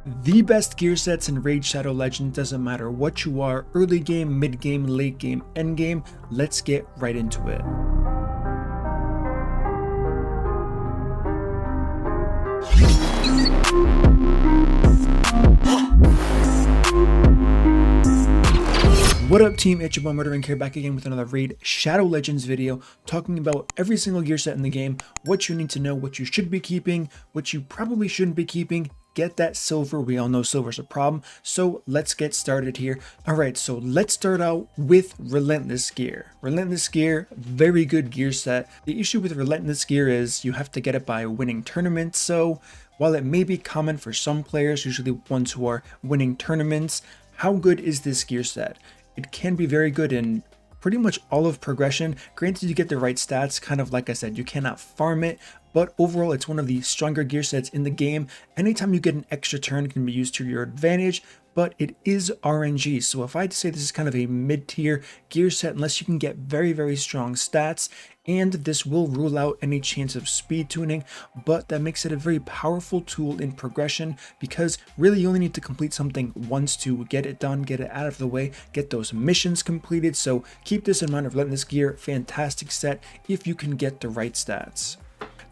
The best gear sets in Raid Shadow Legends, doesn't matter what you are, early game, mid game, late game, end game. Let's get right into it. What up team, it's your boy Murdering here, back again with another Raid Shadow Legends video, talking about every single gear set in the game, what you need to know, what you should be keeping, what you probably shouldn't be keeping. Get that silver. We all know silver's a problem, so let's get started here. All right, so let's start out with Relentless gear. Relentless gear, very good gear set. The issue with Relentless gear is you have to get it by winning tournaments. So while it may be common for some players, usually ones who are winning tournaments, how good is this gear set? It can be very good in pretty much all of progression. Granted, you get the right stats, kind of like I said, you cannot farm it, but overall it's one of the stronger gear sets in the game. Anytime you get an extra turn, it can be used to your advantage, but it is RNG. So if I had to say this is kind of a mid-tier gear set, unless you can get very, very strong stats, and this will rule out any chance of speed tuning, but that makes it a very powerful tool in progression, because really you only need to complete something once to get it done, get it out of the way, get those missions completed. So keep this in mind. Of Relentless gear, fantastic set if you can get the right stats.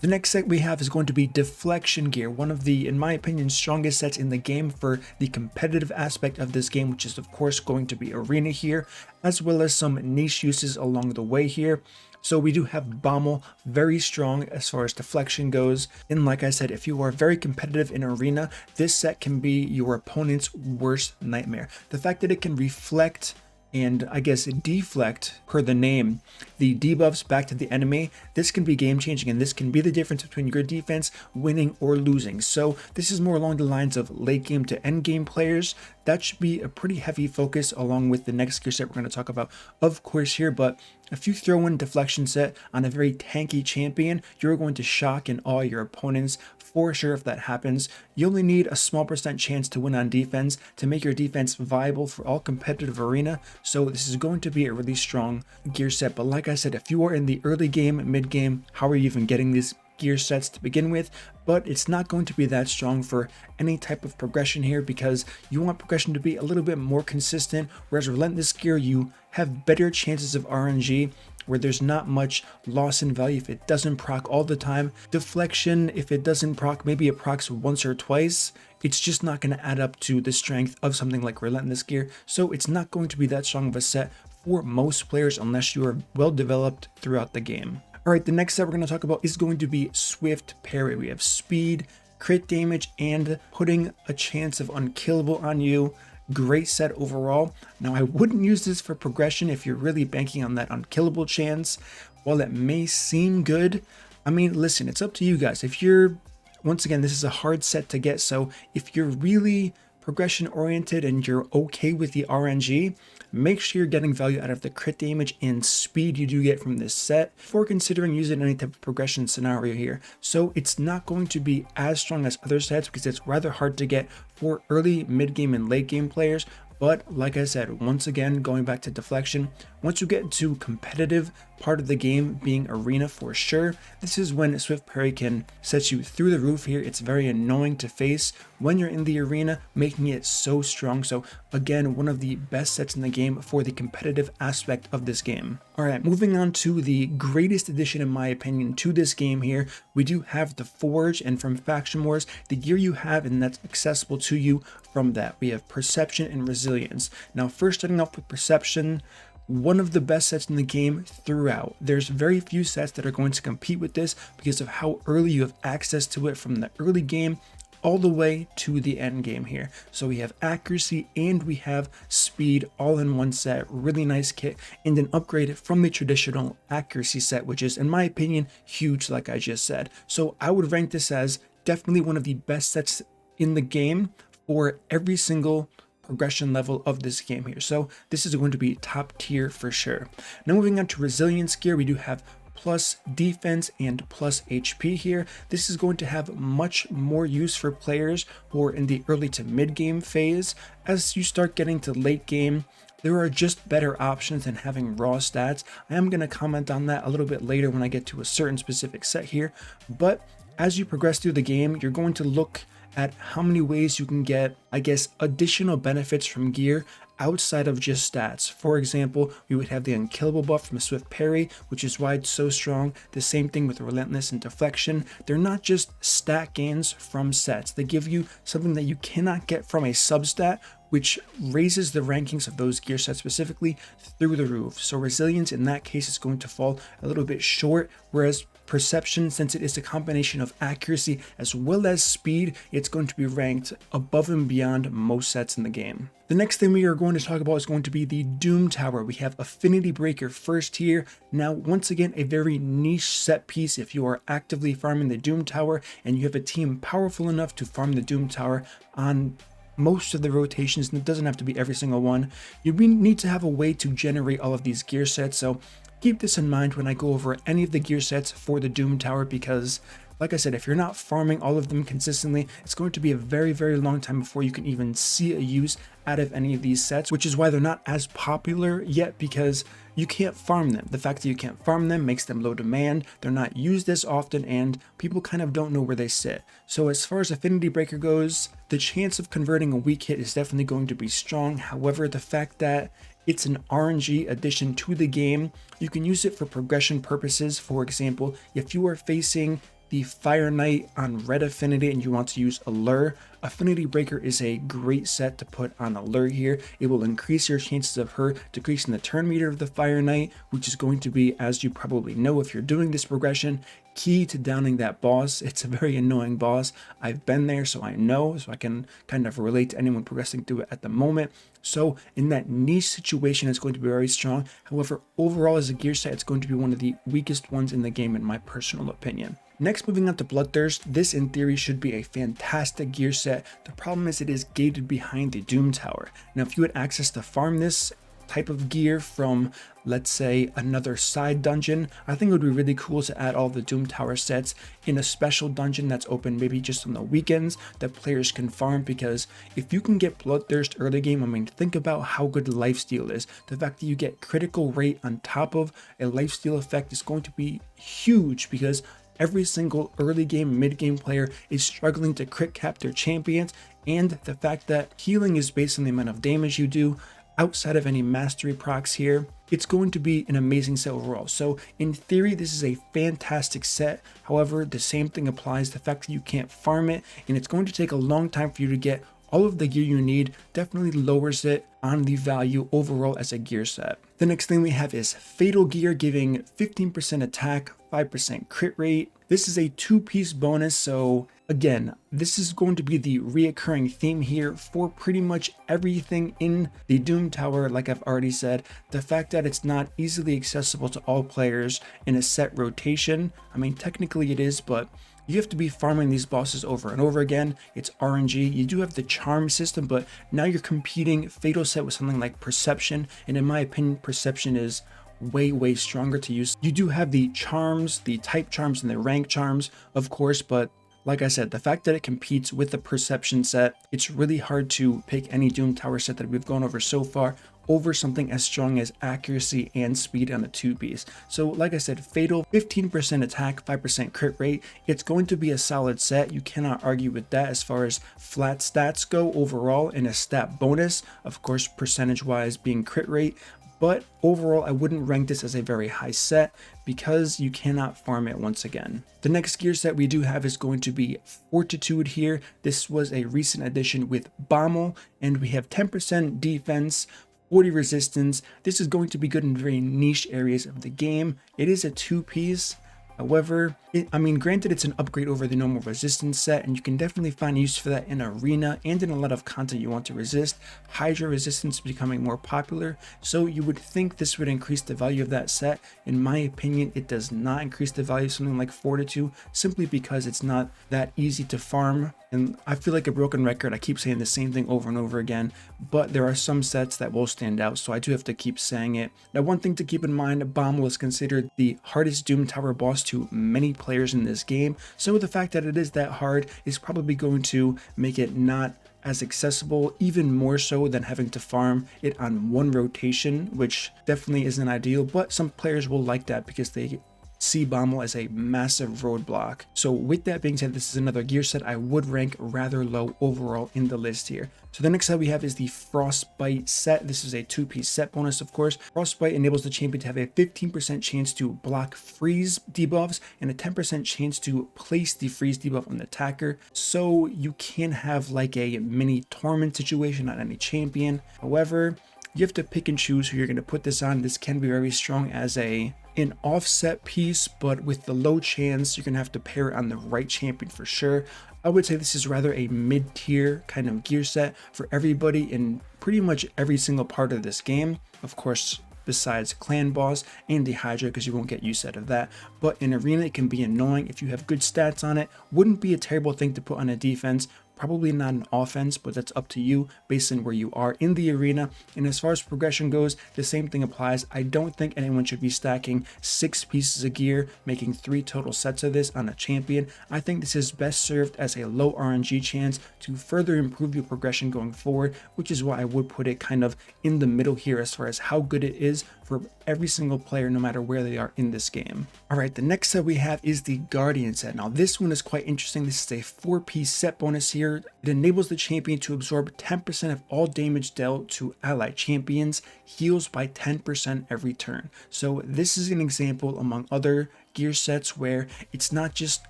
The next set we have is going to be Deflection gear, one of the, in my opinion, strongest sets in the game for the competitive aspect of this game, which is of course going to be Arena here, as well as some niche uses along the way here. So we do have Bommel, very strong as far as deflection goes. And like I said, if you are very competitive in Arena, this set can be your opponent's worst nightmare. The fact that it can reflect and I guess deflect, per the name, the debuffs back to the enemy, this can be game changing, and this can be the difference between your defense winning or losing. So this is more along the lines of late game to end game players. That should be a pretty heavy focus, along with the next gear set we're going to talk about, of course, here. But if you throw in Deflection set on a very tanky champion, you're going to shock and awe your opponents for sure. If that happens, you only need a small percent chance to win on defense to make your defense viable for all competitive arena. So this is going to be a really strong gear set. But like I said, if you are in the early game, mid game, how are you even getting these gear sets to begin with? But it's not going to be that strong for any type of progression here, because you want progression to be a little bit more consistent, whereas Relentless gear, you have better chances of RNG, where there's not much loss in value if it doesn't proc all the time. Deflection, if it doesn't proc, maybe it procs once or twice, it's just not going to add up to the strength of something like Relentless gear. So it's not going to be that strong of a set for most players unless you are well developed throughout the game. All right, the next set we're going to talk about is going to be Swift Parry. We have speed, crit damage, and putting a chance of unkillable on you. Great set overall. Now, I wouldn't use this for progression if you're really banking on that unkillable chance. While it may seem good, I mean, listen, it's up to you guys. If you're, once again, this is a hard set to get, so if you're really progression oriented and you're okay with the RNG, make sure you're getting value out of the crit damage and speed you do get from this set before considering using any type of progression scenario here. So it's not going to be as strong as other sets because it's rather hard to get for early, mid game, and late game players. But like I said, once again, going back to Deflection, once you get into competitive part of the game, being Arena for sure, this is when Swift Parry can set you through the roof here. It's very annoying to face when you're in the arena, making it so strong. So again, one of the best sets in the game for the competitive aspect of this game. All right, moving on to the greatest addition, in my opinion, to this game here, we do have the Forge, and from Faction Wars, the gear you have and that's accessible to you from that. We have Perception and Resilience. Now, first starting off with Perception, one of the best sets in the game throughout. There's very few sets that are going to compete with this because of how early you have access to it from the early game all the way to the end game here. So we have accuracy and we have speed all in one set. Really nice kit, and an upgrade from the traditional accuracy set, which is, in my opinion, huge, like I just said. So I would rank this as definitely one of the best sets in the game for every single progression level of this game here. So this is going to be top tier for sure. Now moving on to Resilience gear, we do have plus defense and plus HP here. This is going to have much more use for players who are in the early to mid game phase. As you start getting to late game, there are just better options than having raw stats. I am going to comment on that a little bit later when I get to a certain specific set here, but as you progress through the game, you're going to look at how many ways you can get, I guess, additional benefits from gear outside of just stats. For example, we would have the unkillable buff from Swift Parry, which is why it's so strong. The same thing with Relentless and Deflection. They're not just stat gains from sets. They give you something that you cannot get from a substat, which raises the rankings of those gear sets specifically through the roof. So Resilience in that case is going to fall a little bit short, whereas Perception, since it is a combination of accuracy as well as speed, it's going to be ranked above and beyond most sets in the game. The next thing we are going to talk about is going to be the Doom Tower. We have Affinity Breaker first here. Now, once again, a very niche set piece. If you are actively farming the Doom Tower and you have a team powerful enough to farm the Doom Tower on most of the rotations, and it doesn't have to be every single one, you need to have a way to generate all of these gear sets. So keep this in mind when I go over any of the gear sets for the Doom Tower, because like I said, if you're not farming all of them consistently, it's going to be a very, very long time before you can even see a use out of any of these sets, which is why they're not as popular yet, because you can't farm them. The fact that you can't farm them makes them low demand, they're not used as often, and people kind of don't know where they sit. So as far as Affinity Breaker goes, the chance of converting a weak hit is definitely going to be strong. However, the fact that it's an RNG addition to the game, you can use it for progression purposes. For example, if you are facing the Fire Knight on red affinity and you want to use Allure, Affinity Breaker is a great set to put on Allure here. It will increase your chances of her decreasing the turn meter of the Fire Knight, which is going to be, as you probably know if you're doing this progression, key to downing that boss. It's a very annoying boss. I've been there, so I know, so I can kind of relate to anyone progressing through it at the moment. So in that niche situation, it's going to be very strong. However, overall as a gear set, it's going to be one of the weakest ones in the game in my personal opinion. Next, moving on to Bloodthirst. This in theory should be a fantastic gear set. The problem is it is gated behind the Doom Tower. Now, if you had access to farm this type of gear from, let's say, another side dungeon, I think it would be really cool to add all the Doom Tower sets in a special dungeon that's open maybe just on the weekends that players can farm, because if you can get Bloodthirst early game, I mean, think about how good Lifesteal is. The fact that you get critical rate on top of a Lifesteal effect is going to be huge, because every single early game, mid game player is struggling to crit cap their champions, and the fact that healing is based on the amount of damage you do outside of any mastery procs here, it's going to be an amazing set overall. So in theory, this is a fantastic set. However, the same thing applies. The fact that you can't farm it and it's going to take a long time for you to get all of the gear you need definitely lowers it on the value overall as a gear set. The next thing we have is Fatal Gear, giving 15% attack, 5% crit rate. This is a 2-piece bonus, so again, this is going to be the reoccurring theme here for pretty much everything in the Doom Tower. Like I've already said, the fact that it's not easily accessible to all players in a set rotation, I mean, technically it is, but you have to be farming these bosses over and over again. It's RNG. You do have the charm system, but now you're competing Fatal set with something like Perception, and in my opinion, Perception is way stronger to use. You do have the charms, the type charms and the rank charms, of course, but like I said, the fact that it competes with the Perception set, it's really hard to pick any Doom Tower set that we've gone over so far over something as strong as accuracy and speed on a 2-piece. So like I said, Fatal, 15% attack, 5% crit rate. It's going to be a solid set. You cannot argue with that as far as flat stats go overall, in a stat bonus, of course, percentage wise being crit rate. But overall, I wouldn't rank this as a very high set because you cannot farm it once again. The next gear set we do have is going to be Fortitude here. This was a recent addition with Bommel, and we have 10% defense, 40 resistance. This is going to be good in very niche areas of the game. It is a 2-piece. However, I mean, granted, it's an upgrade over the normal resistance set, and you can definitely find use for that in arena and in a lot of content you want to resist. Hydra resistance is becoming more popular, so you would think this would increase the value of that set. In my opinion, it does not increase the value of something like Fortitude, simply because it's not that easy to farm. And I feel like a broken record, I keep saying the same thing over and over again, but there are some sets that will stand out, so I do have to keep saying it. Now, one thing to keep in mind, Bommel is considered the hardest Doom Tower boss to many players in this game, so the fact that it is that hard is probably going to make it not as accessible, even more so than having to farm it on one rotation, which definitely isn't ideal, but some players will like that because they C-Bomb as a massive roadblock. So with that being said, this is another gear set I would rank rather low overall in the list here. So the next set we have is the Frostbite set. This is a 2-piece set bonus, of course. Frostbite enables the champion to have a 15% chance to block freeze debuffs and a 10% chance to place the freeze debuff on the attacker. So you can have like a mini torment situation on any champion. However, you have to pick and choose who you're going to put this on. This can be very strong as an offset piece, but with the low chance, you're going to have to pair it on the right champion for sure. I would say this is rather a mid-tier kind of gear set for everybody in pretty much every single part of this game. Of course, besides Clan Boss and the Hydra, because you won't get use out of that. But in Arena, it can be annoying if you have good stats on it. Wouldn't be a terrible thing to put on a defense. Probably not an offense, but that's up to you based on where you are in the arena. And as far as progression goes, the same thing applies. I don't think anyone should be stacking 6 pieces of gear, making 3 total sets of this on a champion. I think this is best served as a low RNG chance to further improve your progression going forward, which is why I would put it kind of in the middle here as far as how good it is for every single player, no matter where they are in this game. All right, the next set we have is the Guardian set. Now this one is quite interesting. This is a 4-piece set bonus here. It enables the champion to absorb 10% of all damage dealt to allied champions, heals by 10% every turn. So this is an example among other gear sets where it's not just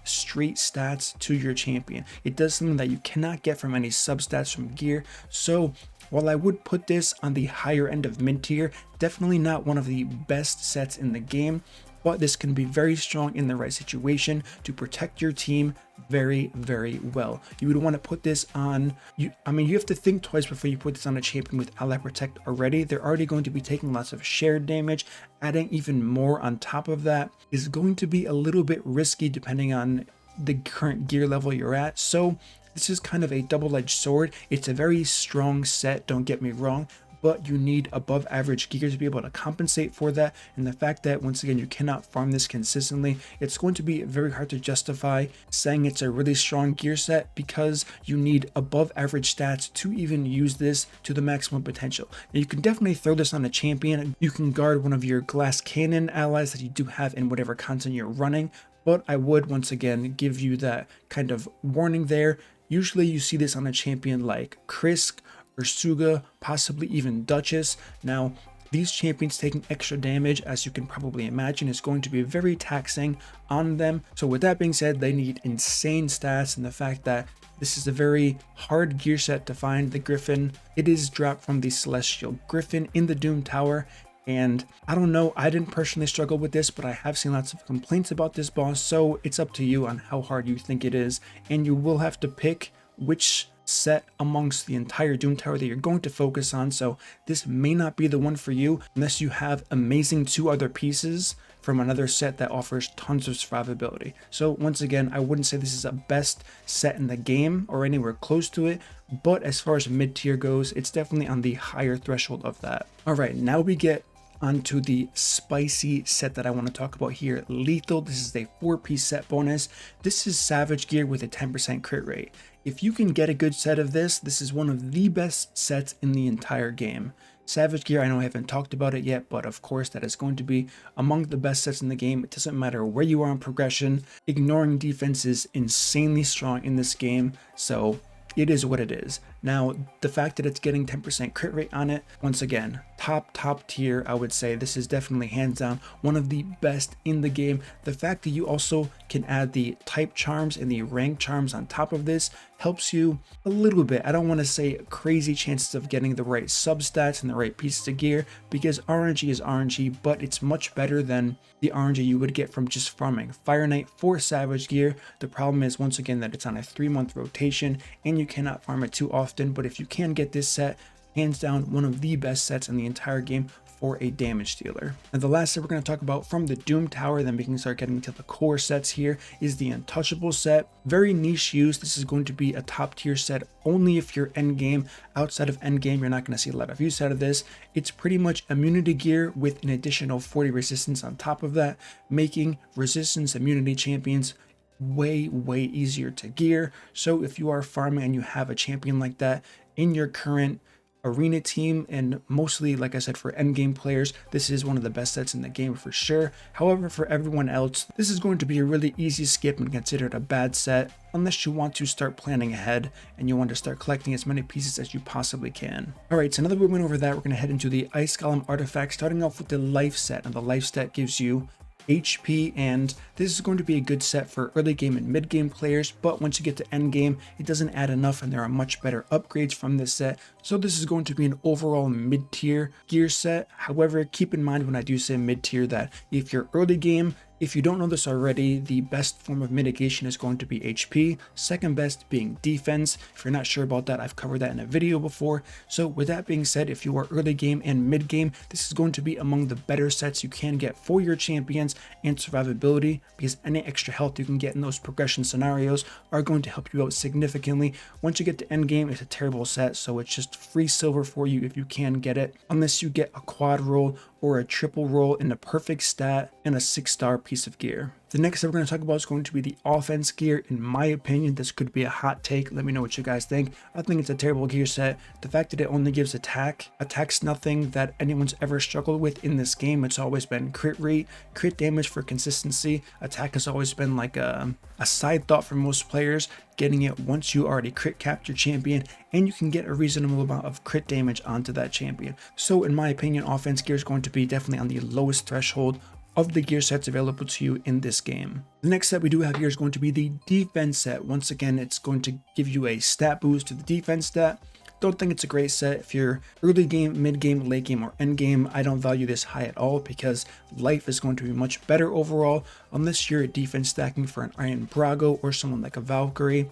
straight stats to your champion. It does something that you cannot get from any substats from gear. So while I would put this on the higher end of mid tier, definitely not one of the best sets in the game, but this can be very strong in the right situation to protect your team very, very well. You would want to put this on, you have to think twice before you put this on a champion with ally protect already. They're already going to be taking lots of shared damage. Adding even more on top of that is going to be a little bit risky depending on the current gear level you're at. So this is kind of a double-edged sword. It's a very strong set, don't get me wrong, but you need above average gear to be able to compensate for that. And the fact that, once again, you cannot farm this consistently, it's going to be very hard to justify saying it's a really strong gear set because you need above average stats to even use this to the maximum potential. Now, you can definitely throw this on a champion. You can guard one of your glass cannon allies that you do have in whatever content you're running, but I would, once again, give you that kind of warning there. Usually you see this on a champion like Krisk or Suga, possibly even Duchess. Now, these champions taking extra damage, as you can probably imagine, is going to be very taxing on them. So with that being said, they need insane stats, and the fact that this is a very hard gear set to find. The Griffin, it is dropped from the Celestial Griffin in the Doom Tower. And I don't know, I didn't personally struggle with this, but I have seen lots of complaints about this boss, so it's up to you on how hard you think it is, and you will have to pick which set amongst the entire Doom Tower that you're going to focus on. So this may not be the one for you unless you have amazing 2 other pieces from another set that offers tons of survivability. So once again, I wouldn't say this is a best set in the game or anywhere close to it, but as far as mid-tier goes, it's definitely on the higher threshold of that. All right, now we get onto the spicy set that I want to talk about here, Lethal. This is a 4-piece set bonus. This is Savage gear with a 10% crit rate. If you can get a good set of this, this is one of the best sets in the entire game. Savage gear, I know I haven't talked about it yet, but of course that is going to be among the best sets in the game. It doesn't matter where you are in progression. Ignoring defense is insanely strong in this game, so it is what it is. Now, the fact that it's getting 10% crit rate on it, once again, top tier, I would say this is definitely hands down one of the best in the game. The fact that you also can add the type charms and the rank charms on top of this helps you a little bit. I don't want to say crazy chances of getting the right substats and the right pieces of gear, because RNG is RNG, but it's much better than the RNG you would get from just farming Fire Knight for Savage gear. The problem is, once again, that it's on a 3-month rotation and you cannot farm it too often. But if you can get this set, hands down one of the best sets in the entire game for a damage dealer. And the last set we're going to talk about from the Doom Tower, then we can start getting to the core sets here, is the Untouchable set. Very niche use. This is going to be a top tier set only if you're endgame. Outside of endgame, you're not going to see a lot of use out of this. It's pretty much immunity gear with an additional 40 resistance on top of that, making resistance immunity champions way easier to gear. So if you are farming and you have a champion like that in your current arena team, and mostly, like I said, for endgame players, this is one of the best sets in the game for sure. However, for everyone else, this is going to be a really easy skip and considered a bad set, unless you want to start planning ahead and you want to start collecting as many pieces as you possibly can. Alright, so now that we went over that, we're going to head into the Ice Golem artifact, starting off with the life set. Now the life set gives you HP, and this is going to be a good set for early game and mid game players, but once you get to end game, it doesn't add enough and there are much better upgrades from this set. So this is going to be an overall mid-tier gear set. However, keep in mind when I do say mid-tier that if you're early game, if you don't know this already, the best form of mitigation is going to be HP, second best being defense. If you're not sure about that, I've covered that in a video before. So with that being said, if you are early game and mid game, this is going to be among the better sets you can get for your champions and survivability, because any extra health you can get in those progression scenarios are going to help you out significantly. Once you get to end game, it's a terrible set, so it's just free silver for you if you can get it, unless you get a quad roll or a triple roll in a perfect stat and a 6-star piece of gear. The next that we're going to talk about is going to be the offense gear. In my opinion, this could be a hot take. Let me know what you guys think. I think it's a terrible gear set. The fact that it only gives attack's nothing that anyone's ever struggled with in this game. It's always been crit rate, crit damage for consistency. Attack has always been like a side thought for most players, getting it once you already crit capped your champion, and you can get a reasonable amount of crit damage onto that champion. So in my opinion, offense gear is going to be definitely on the lowest threshold of the gear sets available to you in this game. The next set we do have here is going to be the defense set. Once again, it's going to give you a stat boost to the defense stat. Don't think it's a great set if you're early game, mid game, late game, or end game. I don't value this high at all because life is going to be much better overall, unless you're defense stacking for an Iron Brago or someone like a Valkyrie.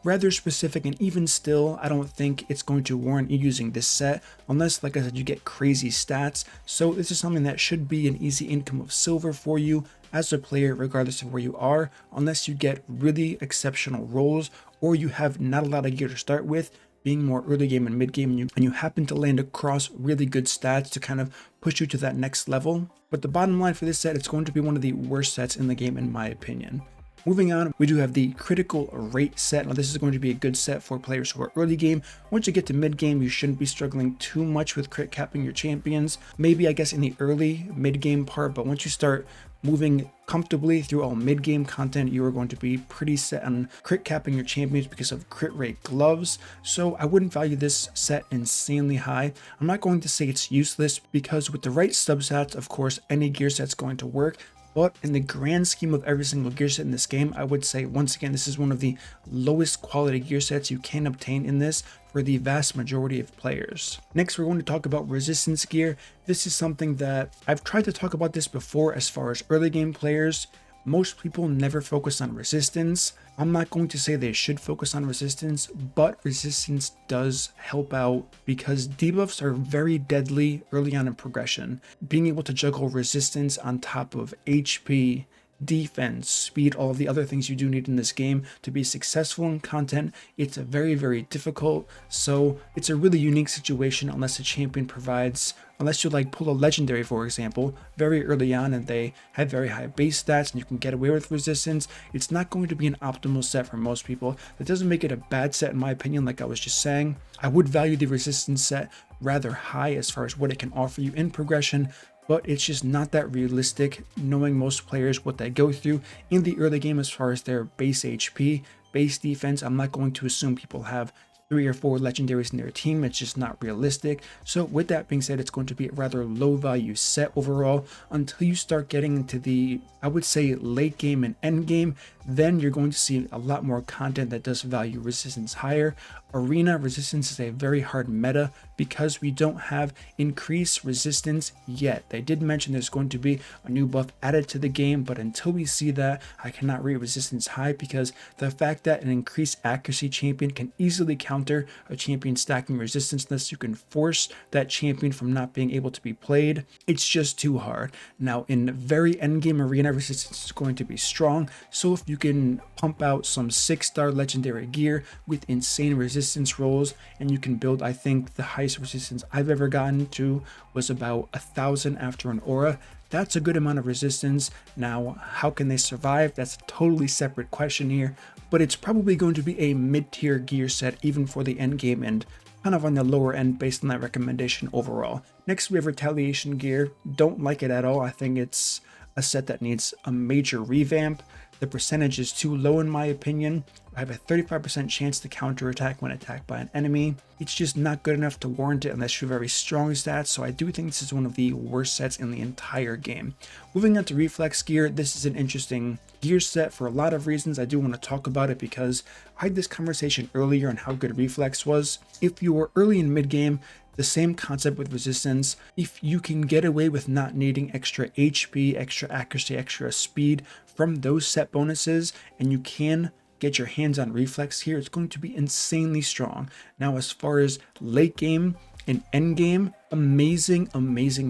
Rather specific, and even still, I don't think it's going to warrant you using this set unless, like I said, you get crazy stats. So this is something that should be an easy income of silver for you as a player, regardless of where you are, unless you get really exceptional rolls or you have not a lot of gear to start with, being more early game and mid game, and you happen to land across really good stats to kind of push you to that next level. But the bottom line for this set, it's going to be one of the worst sets in the game in my opinion. Moving on, we do have the critical rate set. Now this is going to be a good set for players who are early game. Once you get to mid game, you shouldn't be struggling too much with crit capping your champions. Maybe, I guess, in the early mid game part, but once you start moving comfortably through all mid game content, you are going to be pretty set on crit capping your champions because of crit rate gloves. So I wouldn't value this set insanely high. I'm not going to say it's useless, because with the right subsets, of course, any gear set's going to work. But in the grand scheme of every single gear set in this game, I would say, once again, this is one of the lowest quality gear sets you can obtain in this for the vast majority of players. Next, we're going to talk about resistance gear. This is something that I've tried to talk about this before as far as early game players. Most people never focus on resistance. I'm not going to say they should focus on resistance, but resistance does help out because debuffs are very deadly early on in progression. Being able to juggle resistance on top of HP, defense, speed, all of the other things you do need in this game to be successful in content, it's a very, very difficult. So it's a really unique situation unless a champion provides, unless you like pull a legendary, for example, very early on and they have very high base stats and you can get away with resistance. It's not going to be an optimal set for most people. That doesn't make it a bad set in my opinion. Like I was just saying, I would value the resistance set rather high as far as what it can offer you in progression, but it's just not that realistic, knowing most players what they go through in the early game as far as their base HP, base defense. I'm not going to assume people have 3 or 4 legendaries in their team. It's just not realistic. So with that being said, it's going to be a rather low value set overall until you start getting into the, I would say, late game and end game. Then you're going to see a lot more content that does value resistance higher. Arena resistance is a very hard meta because we don't have increased resistance yet. They did mention there's going to be a new buff added to the game, but until we see that, I cannot rate resistance high because the fact that an increased accuracy champion can easily counter a champion stacking resistance unless you can force that champion from not being able to be played, it's just too hard. Now in very end game arena, resistance is going to be strong, so if you can pump out some 6-star legendary gear with insane resistance rolls, and you can build, I think the highest resistance I've ever gotten to was about 1,000 after an aura. That's a good amount of resistance. Now, how can they survive? That's a totally separate question here, but it's probably going to be a mid-tier gear set even for the end game and kind of on the lower end based on that recommendation overall. Next, we have Retaliation gear. Don't like it at all. I think it's a set that needs a major revamp. The percentage is too low in my opinion. I have a 35% chance to counterattack when attacked by an enemy. It's just not good enough to warrant it unless you have very strong stats, so I do think this is one of the worst sets in the entire game. Moving on to Reflex gear, this is an interesting gear set for a lot of reasons. I do want to talk about it because I had this conversation earlier on how good Reflex was. If you were early in mid game, the same concept with resistance. If you can get away with not needing extra HP, extra accuracy, extra speed from those set bonuses, and you can get your hands on Reflex here, it's going to be insanely strong. Now, as far as late game and end game, amazing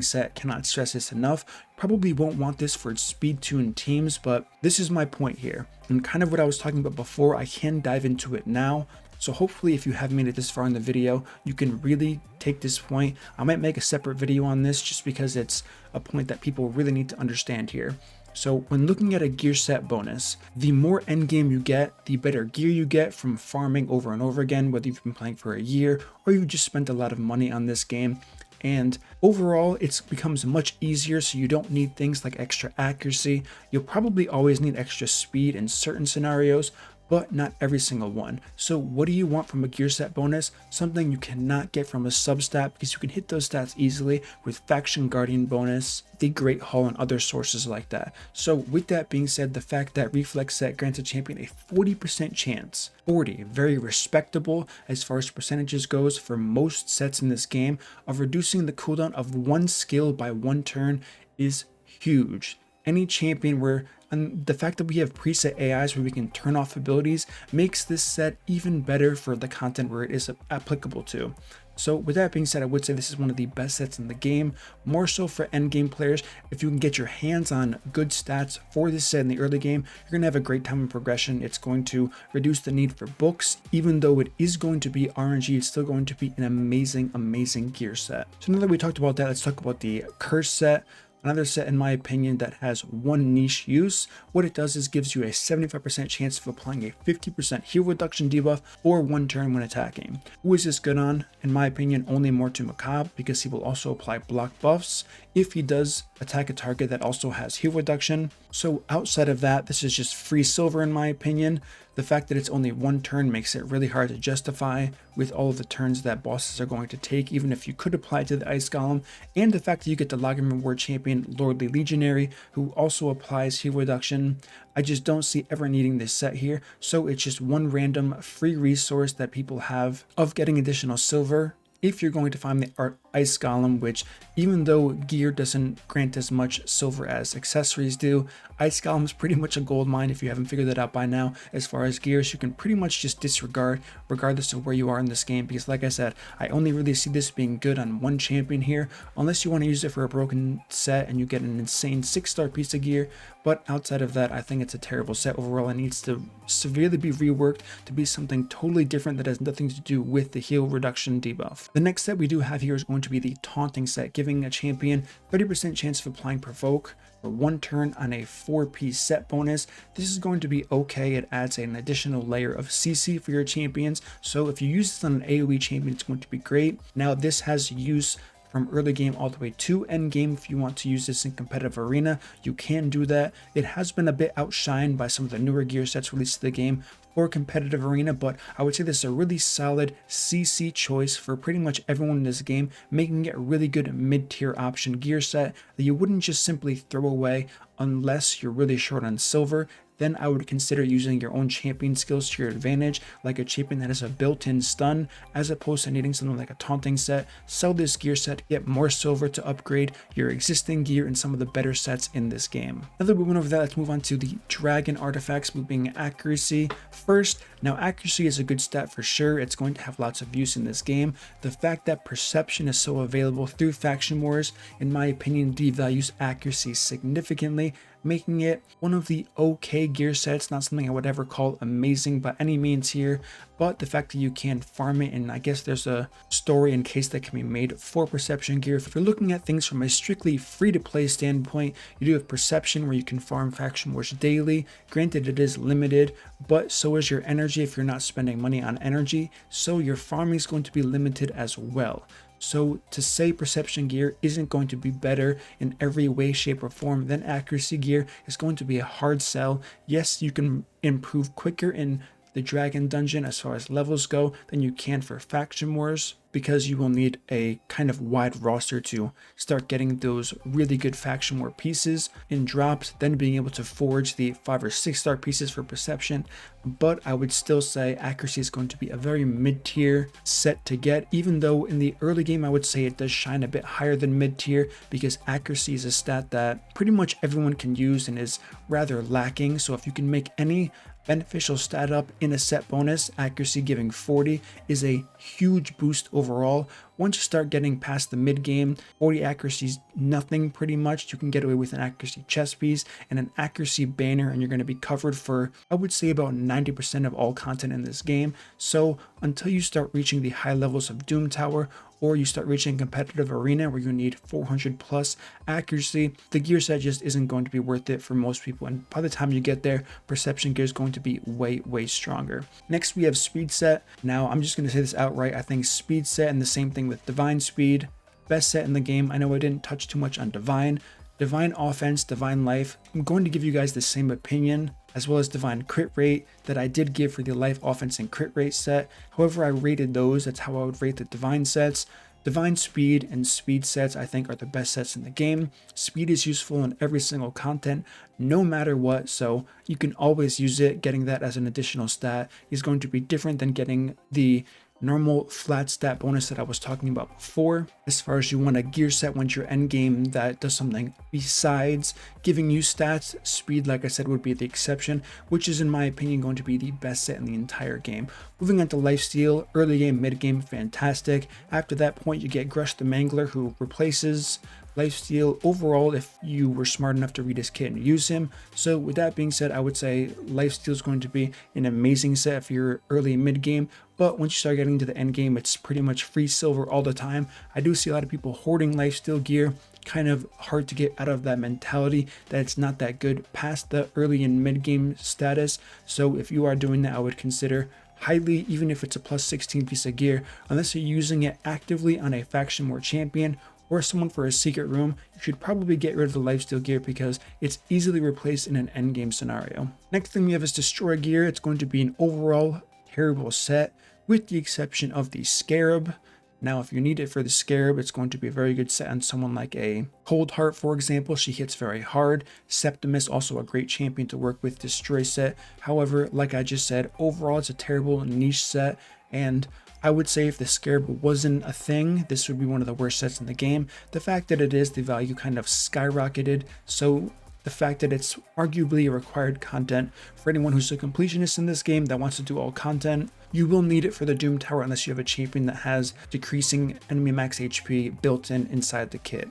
set. Cannot stress this enough. Probably won't want this for speed tuned teams, but this is my point here. And kind of what I was talking about before, I can dive into it now. So hopefully if you have made it this far in the video, you can really take this point. I might make a separate video on this just because it's a point that people really need to understand here. So when looking at a gear set bonus, the more end game you get, the better gear you get from farming over and over again, whether you've been playing for a year or you just spent a lot of money on this game. And overall, it becomes much easier, so you don't need things like extra accuracy. You'll probably always need extra speed in certain scenarios, but not every single one. So what do you want from a gear set bonus? Something you cannot get from a substat, because you can hit those stats easily with Faction Guardian bonus, the Great Hall, and other sources like that. So with that being said, the fact that Reflex set grants a champion a 40% chance, 40, very respectable as far as percentages goes for most sets in this game, of reducing the cooldown of one skill by one turn is huge. Any champion where, and the fact that we have preset AIs where we can turn off abilities makes this set even better for the content where it is applicable to. So with that being said, I would say this is one of the best sets in the game, more so for end game players. If you can get your hands on good stats for this set in the early game, you're going to have a great time in progression. It's going to reduce the need for books. Even though it is going to be RNG, it's still going to be an amazing gear set. So now that we talked about that, let's talk about the curse set. Another set, in my opinion, that has one niche use. What it does is gives you a 75% chance of applying a 50% heal reduction debuff for one turn when attacking. Who is this good on? In my opinion, only Immortal Macabre, because he will also apply block buffs if he does attack a target that also has heal reduction. So outside of that, this is just free silver in my opinion. The fact that it's only one turn makes it really hard to justify with all of the turns that bosses are going to take, even if you could apply it to the Ice Golem, and the fact that you get the Login Reward champion Lordly Legionary, who also applies heal reduction. I just don't see ever needing this set here, so it's just one random free resource that people have of getting additional silver if you're going to find the Ice Golem, which even though gear doesn't grant as much silver as accessories do, Ice Golem is pretty much a gold mine if you haven't figured that out by now. As far as gears, you can pretty much just disregard regardless of where you are in this game, because like I said, I only really see this being good on one champion here, unless you want to use it for a broken set and you get an insane 6-star piece of gear. But outside of that, I think it's a terrible set overall. It needs to severely be reworked to be something totally different that has nothing to do with the heal reduction debuff. The next set we do have here is going to be the Taunting set, giving a champion 30% chance of applying Provoke for one turn on a 4-piece set bonus. This is going to be okay. It adds an additional layer of CC for your champions. So if you use this on an AoE champion, it's going to be great. Now this has use from early game all the way to end game. If you want to use this in competitive arena, you can do that. It has been a bit outshined by some of the newer gear sets released to the game for competitive arena, but I would say this is a really solid CC choice for pretty much everyone in this game, making it a really good mid-tier option gear set that you wouldn't just simply throw away unless you're really short on silver. Then I would consider using your own champion skills to your advantage, like a champion that has a built-in stun, as opposed to needing something like a taunting set. Sell this gear set to get more silver to upgrade your existing gear in some of the better sets in this game. Now that we went over that, let's move on to the dragon artifacts, moving accuracy first. Now accuracy is a good stat for sure. It's going to have lots of use in this game. The fact that perception is so available through faction wars, in my opinion, devalues accuracy significantly. making it one of the okay gear sets, not something I would ever call amazing by any means here, but the fact that you can farm it, and I guess there's a story and case that can be made for perception gear. If you're looking at things from a strictly free-to-play standpoint, you do have perception where you can farm faction wars daily. Granted, it is limited, but so is your energy if you're not spending money on energy, so your farming is going to be limited as well. So to say perception gear isn't going to be better in every way, shape, or form than accuracy gear is going to be a hard sell. Yes, you can improve quicker in the dragon dungeon as far as levels go than you can for faction wars, because you will need a kind of wide roster to start getting those really good faction war pieces in drops, then being able to forge the 5 or 6 star pieces for perception. But I would still say accuracy is going to be a very mid-tier set to get, even though in the early game I would say it does shine a bit higher than mid-tier, because accuracy is a stat that pretty much everyone can use and is rather lacking. So if you can make any beneficial stat up in a set bonus, accuracy giving 40 is a huge boost overall. Once you start getting past the mid game, 40 accuracy is nothing pretty much. You can get away with an accuracy chest piece and an accuracy banner, and you're going to be covered for, I would say, about 90% of all content in this game. So until you start reaching the high levels of Doom Tower, or you start reaching competitive arena where you need 400 plus accuracy, the gear set just isn't going to be worth it for most people. And by the time you get there, perception gear is going to be way stronger. Next, we have speed set. Now, I'm just going to say this outright. I think speed set, and the same thing with divine speed, best set in the game. I know I didn't touch too much on divine offense, divine life. I'm going to give you guys the same opinion, as well as divine crit rate, that I did give for the life, offense, and crit rate set. However I rated those, that's how I would rate the divine sets. Divine speed and speed sets I think are the best sets in the game. Speed is useful in every single content, no matter what, so you can always use it. Getting that as an additional stat is going to be different than getting the normal flat stat bonus that I was talking about before. As far as you want a gear set once you're end game that does something besides giving you stats, speed, like I said, would be the exception, which is in my opinion going to be the best set in the entire game. Moving on to lifesteal, early game, mid game, fantastic. After that point, you get Grush the Mangler, who replaces lifesteal overall if you were smart enough to read his kit and use him. So with that being said, I would say lifesteal is going to be an amazing set if you're early and mid game, but once you start getting to the end game, it's pretty much free silver all the time. I do see a lot of people hoarding lifesteal gear. Kind of hard to get out of that mentality that it's not that good past the early and mid game status. So if you are doing that, I would consider highly, even if it's a plus 16 piece of gear, unless you're using it actively on a faction war champion or someone for a secret room, you should probably get rid of the lifesteal gear because it's easily replaced in an end game scenario. Next thing we have is destroy gear. It's going to be an overall terrible set with the exception of the scarab. Now, if you need it for the scarab, it's going to be a very good set on someone like a Cold Heart, for example. She hits very hard. Septimus, also a great champion to work with destroy set. However, like I just said, overall it's a terrible niche set, and I would say if the scarab wasn't a thing, this would be one of the worst sets in the game. The fact that it is, the value kind of skyrocketed, so the fact that it's arguably a required content for anyone who's a completionist in this game that wants to do all content. You will need it for the Doom Tower unless you have a champion that has decreasing enemy max HP built in inside the kit.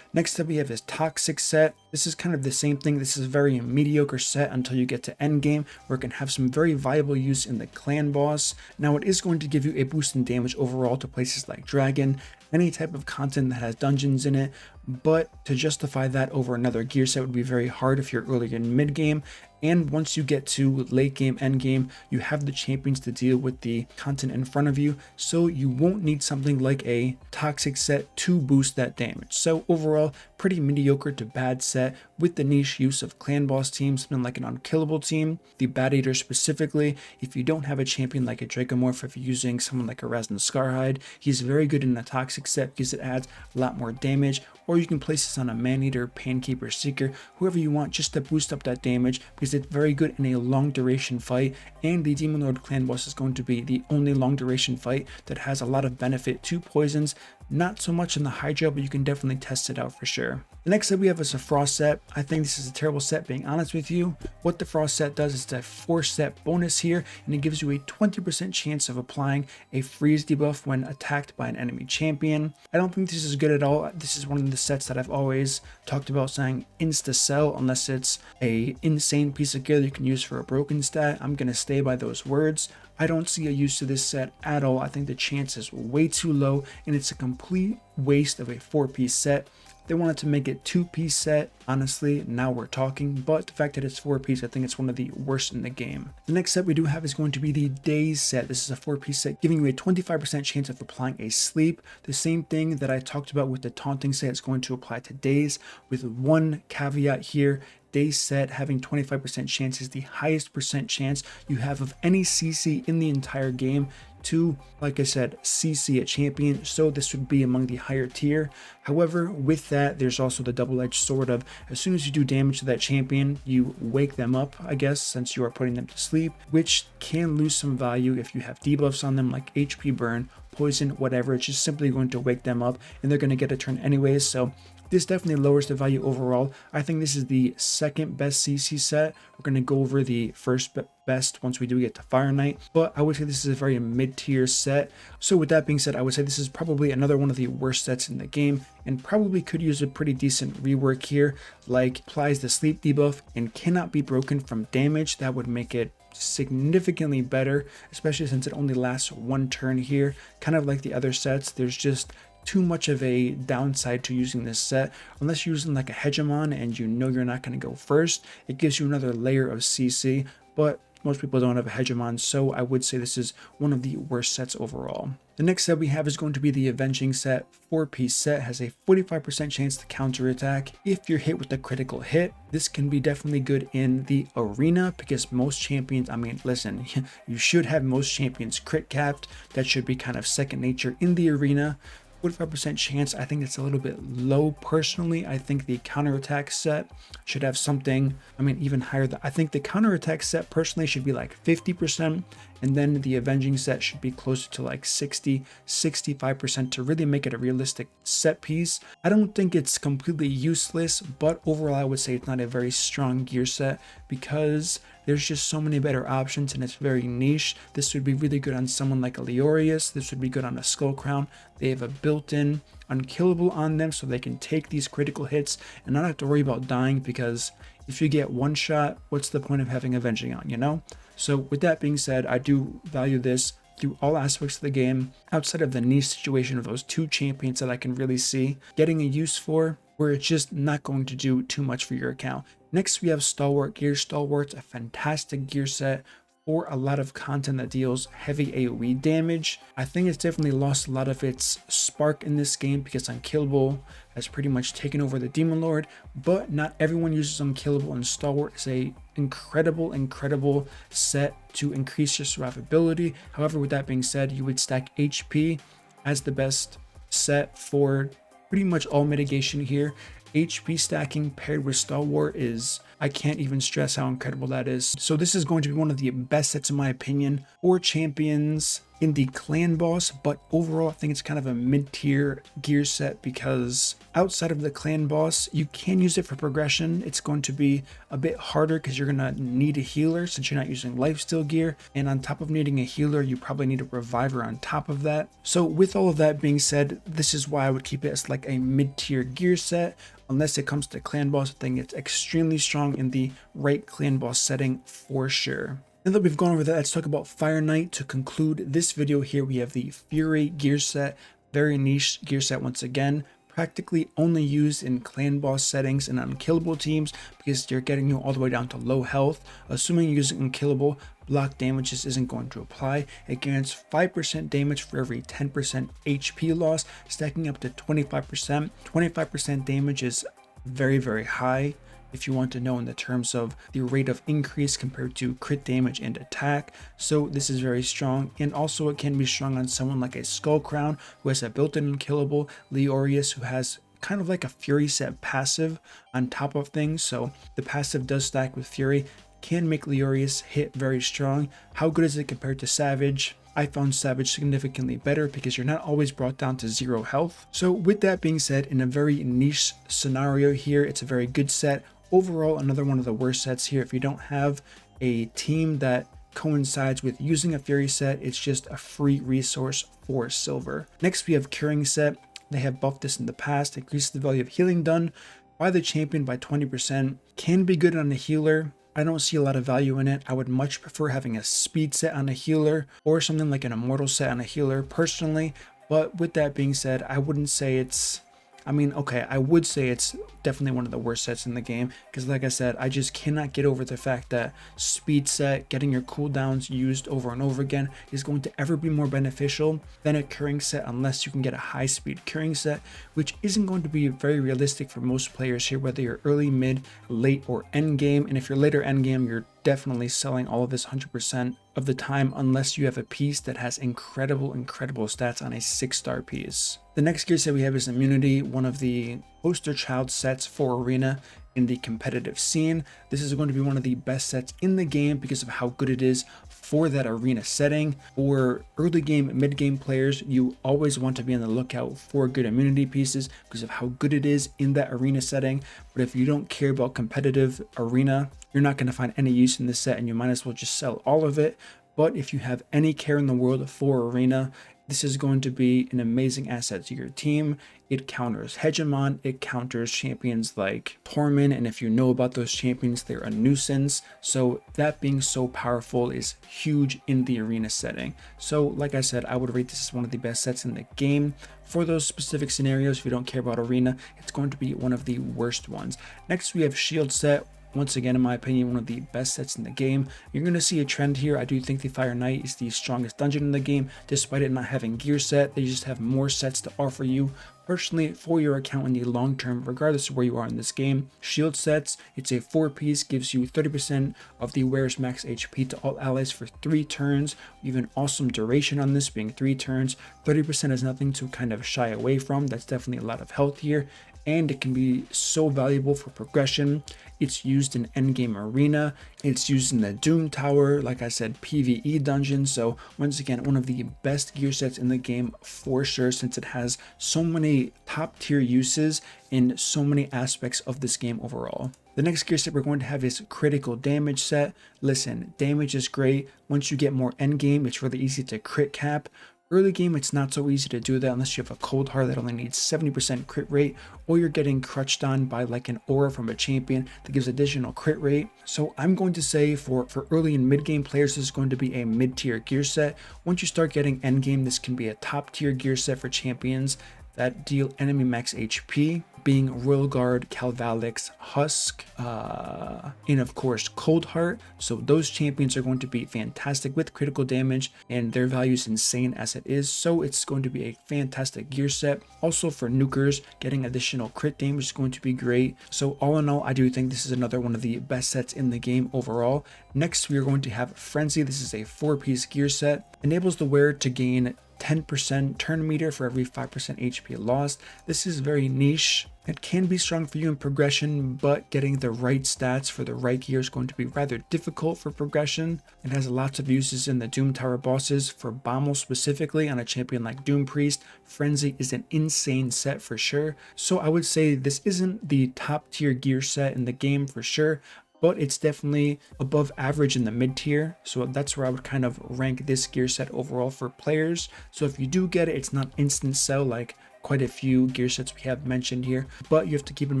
Next up we have his toxic set. This is kind of the same thing. This is a very mediocre set until you get to end game, where it can have some very viable use in the clan boss. Now it is going to give you a boost in damage overall to places like Dragon, any type of content that has dungeons in it, but to justify that over another gear set would be very hard if you're early in mid game. And once you get to late game, end game, you have the champions to deal with the content in front of you, so you won't need something like a toxic set to boost that damage. So overall, pretty mediocre to bad set with the niche use of clan boss teams, something like an unkillable team, the Bat Eater specifically. If you don't have a champion like a Dracomorph, if you're using someone like a Razin Scarhide, he's very good in a toxic set because it adds a lot more damage. Or you can place this on a Man-Eater, Painkeeper, Seeker, whoever you want, just to boost up that damage, because it's very good in a long duration fight, and the Demon Lord clan boss is going to be the only long duration fight that has a lot of benefit to poisons. Not so much in the Hydra, but you can definitely test it out for sure. The next set we have is a Frost set. I think this is a terrible set, being honest with you. What the Frost set does is a 4-set bonus here, and it gives you a 20% chance of applying a freeze debuff when attacked by an enemy champion. I don't think this is good at all. This is one of the sets that I've always talked about saying insta sell unless it's a insane piece of gear that you can use for a broken stat. I'm going to stay by those words. I don't see a use to this set at all. I think the chance is way too low, and it's a complete waste of a 4-piece set. They wanted to make it 2-piece set. Honestly, now we're talking, but the fact that it's 4-piece, I think it's one of the worst in the game. The next set we do have is going to be the DAZE set. This is a 4-piece set, giving you a 25% chance of applying a sleep. The same thing that I talked about with the taunting set is going to apply to DAZE, with one caveat here. DAZE set having 25% chance is the highest percent chance you have of any CC in the entire game to, like I said, CC a champion, so this would be among the higher tier. However, with that, there's also the double-edged sword of as soon as you do damage to that champion, you wake them up, I guess, since you are putting them to sleep, which can lose some value if you have debuffs on them like HP burn, poison, whatever. It's just simply going to wake them up, and they're going to get a turn anyways, so this definitely lowers the value overall. I think this is the second best CC set. We're going to go over the first best once we do get to Fire Knight, but I would say this is a very mid-tier set. So with that being said, I would say this is probably another one of the worst sets in the game, and probably could use a pretty decent rework here, like applies the sleep debuff and cannot be broken from damage. That would make it significantly better, especially since it only lasts one turn here. Kind of like the other sets, there's just too much of a downside to using this set. Unless you're using like a hegemon and you know you're not going to go first, it gives you another layer of CC, but most people don't have a hegemon, so I would say this is one of the worst sets overall. The next set we have is going to be the Avenging set. 4-piece set, has a 45% chance to counterattack if you're hit with a critical hit. This can be definitely good in the arena because most champions, I mean, listen, you should have most champions crit capped. That should be kind of second nature in the arena. 45% chance, I think it's a little bit low personally. I think the counterattack set should have something, I mean, even higher. I think the counterattack set personally should be like 50%, and then the Avenging set should be closer to like 60-65% to really make it a realistic set piece. I don't think it's completely useless, but overall I would say it's not a very strong gear set because there's just so many better options and it's very niche. This would be really good on someone like a Leorius. This would be good on a Skull Crown. They have a built-in unkillable on them so they can take these critical hits and not have to worry about dying, because if you get one shot, what's the point of having Avenging on, you know? So with that being said, I do value this through all aspects of the game, outside of the niche situation of those two champions that I can really see getting a use for, where it's just not going to do too much for your account. Next, we have Stalwart gear. Stalwart's a fantastic gear set for a lot of content that deals heavy AoE damage. I think it's definitely lost a lot of its spark in this game because Unkillable has pretty much taken over the Demon Lord, but not everyone uses Unkillable, and Stalwart is a incredible set to increase your survivability. However, with that being said, you would stack HP as the best set for pretty much all mitigation here. HP stacking paired with Stalwart is, I can't even stress how incredible that is. So this is going to be one of the best sets in my opinion for champions in the clan boss, but overall I think it's kind of a mid-tier gear set because outside of the clan boss, you can use it for progression. It's going to be a bit harder because you're going to need a healer since you're not using lifesteal gear, and on top of needing a healer, you probably need a reviver on top of that. So with all of that being said, this is why I would keep it as like a mid-tier gear set. Unless it comes to clan boss, I think it's extremely strong in the right clan boss setting for sure. Now that we've gone over that, let's talk about Fire Knight. To conclude this video here, we have the Fury gear set, very niche gear set once again, practically only used in clan boss settings and unkillable teams because you're getting you all the way down to low health. Assuming you're using unkillable, block damages isn't going to apply. It gains 5% damage for every 10% HP loss, stacking up to 25%. 25% damage is very high if you want to know in the terms of the rate of increase compared to crit damage and attack. So this is very strong, and also it can be strong on someone like a Skull Crown who has a built-in unkillable, Leorius who has kind of like a Fury set passive on top of things, so the passive does stack with Fury, can make Leorius hit very strong. How good is it compared to Savage? I found Savage significantly better because you're not always brought down to 0 health. So with that being said, in a very niche scenario here, it's a very good set. Overall, another one of the worst sets here. If you don't have a team that coincides with using a Fury set, it's just a free resource for silver. Next, we have Curing set. They have buffed this in the past. Increases the value of healing done by the champion by 20%. Can be good on a healer. I don't see a lot of value in it. I would much prefer having a speed set on a healer or something like an immortal set on a healer personally. But with that being said, I wouldn't say it's, I mean, okay, I would say it's definitely one of the worst sets in the game because like I said, I just cannot get over the fact that speed set, getting your cooldowns used over and over again is going to ever be more beneficial than a curing set unless you can get a high speed curing set, which isn't going to be very realistic for most players here, whether you're early, mid, late, or end game. And if you're later end game, you're definitely selling all of this 100% of the time unless you have a piece that has incredible stats on a 6-star piece. The next gear set we have is Immunity, one of the poster child sets for Arena in the competitive scene. This is going to be one of the best sets in the game because of how good it is for that arena setting. For early game, mid game players, you always want to be on the lookout for good immunity pieces because of how good it is in that arena setting. But if you don't care about competitive arena, you're not going to find any use in this set and you might as well just sell all of it. But if you have any care in the world for arena, this is going to be an amazing asset to your team. It counters Hegemon, it counters champions like Torment, and if you know about those champions, they're a nuisance. So that being so powerful is huge in the arena setting. So like I said, I would rate this as one of the best sets in the game. For those specific scenarios, if you don't care about arena, it's going to be one of the worst ones. Next, we have Shield set. Once again, in my opinion, one of the best sets in the game. You're going to see a trend here. I do think the Fire Knight is the strongest dungeon in the game, despite it not having gear set. They just have more sets to offer you personally for your account in the long term, regardless of where you are in this game. Shield sets, it's a 4-piece, gives you 30% of the wearer's max HP to all allies for 3 turns. You have an awesome duration on this, being 3 turns. 30% is nothing to kind of shy away from. That's definitely a lot of health here, and it can be so valuable for progression. It's used in endgame arena. It's used in the Doom Tower, like I said, PvE dungeon. So once again, one of the best gear sets in the game for sure, since it has so many top tier uses in so many aspects of this game overall. The next gear set we're going to have is critical damage set. Listen, damage is great. Once you get more endgame, it's really easy to crit cap. Early game, it's not so easy to do that unless you have a cold heart that only needs 70% crit rate, or you're getting crutched on by like an aura from a champion that gives additional crit rate. So I'm going to say for early and mid game players, this is going to be a mid-tier gear set. Once you start getting end game, this can be a top tier gear set for champions that deal enemy max HP, being Royal Guard, Calvalix, Husk, and of course Cold Heart. So those champions are going to be fantastic with critical damage, and their value is insane as it is. So it's going to be a fantastic gear set. Also for nukers, getting additional crit damage is going to be great. So all in all, I do think this is another one of the best sets in the game overall. Next, we are going to have Frenzy. This is a 4-piece gear set. Enables the wearer to gain 10% turn meter for every 5% HP lost. This is very niche. It can be strong for you in progression, but getting the right stats for the right gear is going to be rather difficult for progression. It has lots of uses in the Doom Tower bosses. For Bommel specifically, on a champion like Doom Priest, Frenzy is an insane set for sure. So I would say this isn't the top tier gear set in the game for sure, but it's definitely above average in the mid tier. So that's where I would kind of rank this gear set overall for players. So if you do get it, it's not instant sell like quite a few gear sets we have mentioned here, but you have to keep in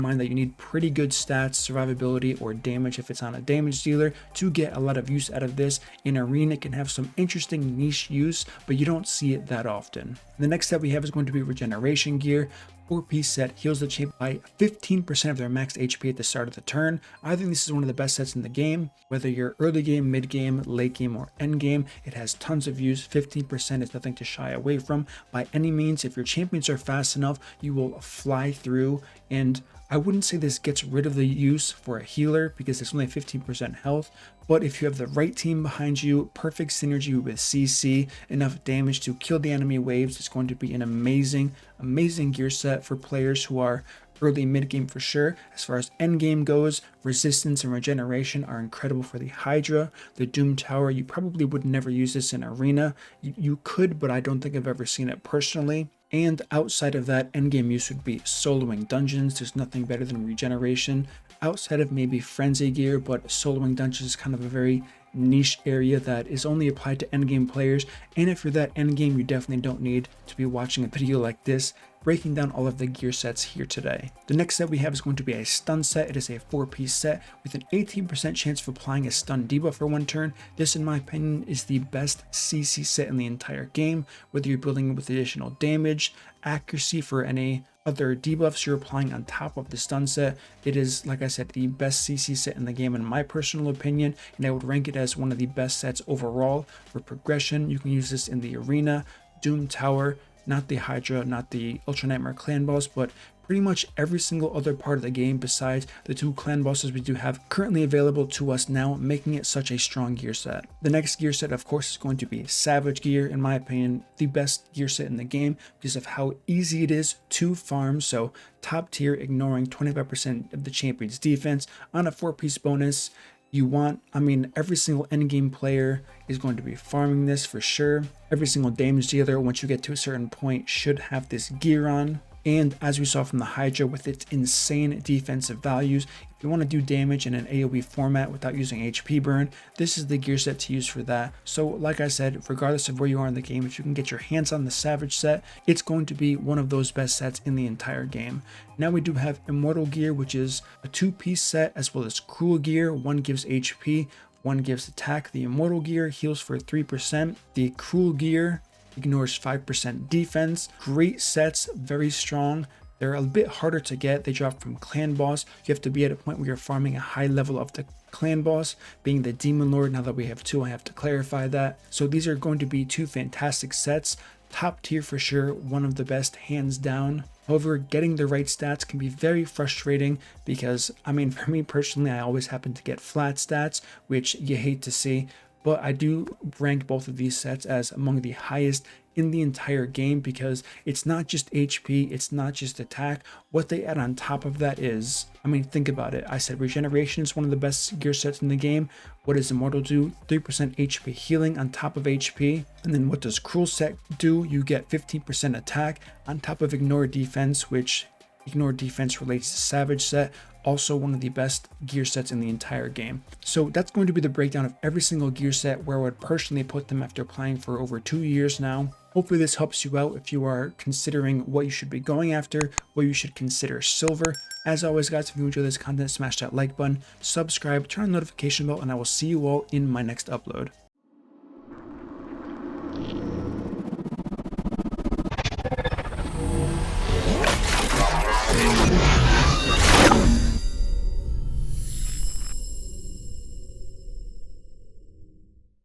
mind that you need pretty good stats, survivability, or damage if it's on a damage dealer to get a lot of use out of this. In arena, it can have some interesting niche use, but you don't see it that often. The next set we have is going to be Regeneration gear. 4-piece set, heals the champ by 15% of their max HP at the start of the turn. I think this is one of the best sets in the game. Whether you're early game, mid game, late game, or end game, it has tons of use. 15% is nothing to shy away from by any means. If your champions are fast enough, you will fly through, and I wouldn't say this gets rid of the use for a healer because it's only 15% health, but if you have the right team behind you, perfect synergy with CC, enough damage to kill the enemy waves, it's going to be an amazing gear set for players who are early mid game for sure. As far as end game goes, resistance and regeneration are incredible for the Hydra. The Doom Tower, you probably would never use this in arena. You could, but I don't think I've ever seen it personally. And outside of that, endgame use would be soloing dungeons. There's nothing better than regeneration outside of maybe frenzy gear, but soloing dungeons is kind of a very niche area that is only applied to endgame players. And if you're that endgame, you definitely don't need to be watching a video like this breaking down all of the gear sets here today. The next set we have is going to be a stun set. It is a 4-piece set with an 18% chance of applying a stun debuff for one turn. This, in my opinion, is the best CC set in the entire game, whether you're building with additional damage, accuracy for any other debuffs you're applying on top of the stun set. It is, like I said, the best CC set in the game in my personal opinion, and I would rank it as one of the best sets overall. For progression, you can use this in the arena, Doom Tower, not the Hydra, not the Ultra Nightmare clan boss, but pretty much every single other part of the game besides the 2 clan bosses we do have currently available to us now, making it such a strong gear set. The next gear set, of course, is going to be Savage Gear. In my opinion, the best gear set in the game because of how easy it is to farm. So top tier, ignoring 25% of the champion's defense on a 4-piece bonus. You want, every single endgame player is going to be farming this for sure. Every single damage dealer, once you get to a certain point, should have this gear on. And as we saw from the Hydra, with its insane defensive values, if you want to do damage in an AoE format without using HP burn, this is the gear set to use for that. So like I said, regardless of where you are in the game, if you can get your hands on the Savage set, it's going to be one of those best sets in the entire game. Now we do have Immortal Gear, which is a 2-piece set, as well as Cruel Gear. One gives HP, one gives attack. The Immortal Gear heals for 3%. The Cruel Gear ignores 5% defense. Great sets, very strong. They're a bit harder to get. They drop from clan boss. You have to be at a point where you're farming a high level of the clan boss, being the Demon Lord. Now that we have 2, I have to clarify that. So these are going to be 2 fantastic sets. Top tier for sure, one of the best hands down. However, getting the right stats can be very frustrating because, for me personally, I always happen to get flat stats, which you hate to see. But I do rank both of these sets as among the highest in the entire game because it's not just HP, it's not just attack. What they add on top of that is, think about it. I said regeneration is one of the best gear sets in the game. What does Immortal do? 3% HP healing on top of HP. And then what does Cruel set do? You get 15% attack on top of ignore defense, which ignore defense relates to Savage set. Also one of the best gear sets in the entire game. So that's going to be the breakdown of every single gear set, where I would personally put them after playing for over 2 years now. Hopefully this helps you out if you are considering what you should be going after, what you should consider silver. As always guys, if you enjoy this content, smash that like button, subscribe, turn on the notification bell, and I will see you all in my next upload.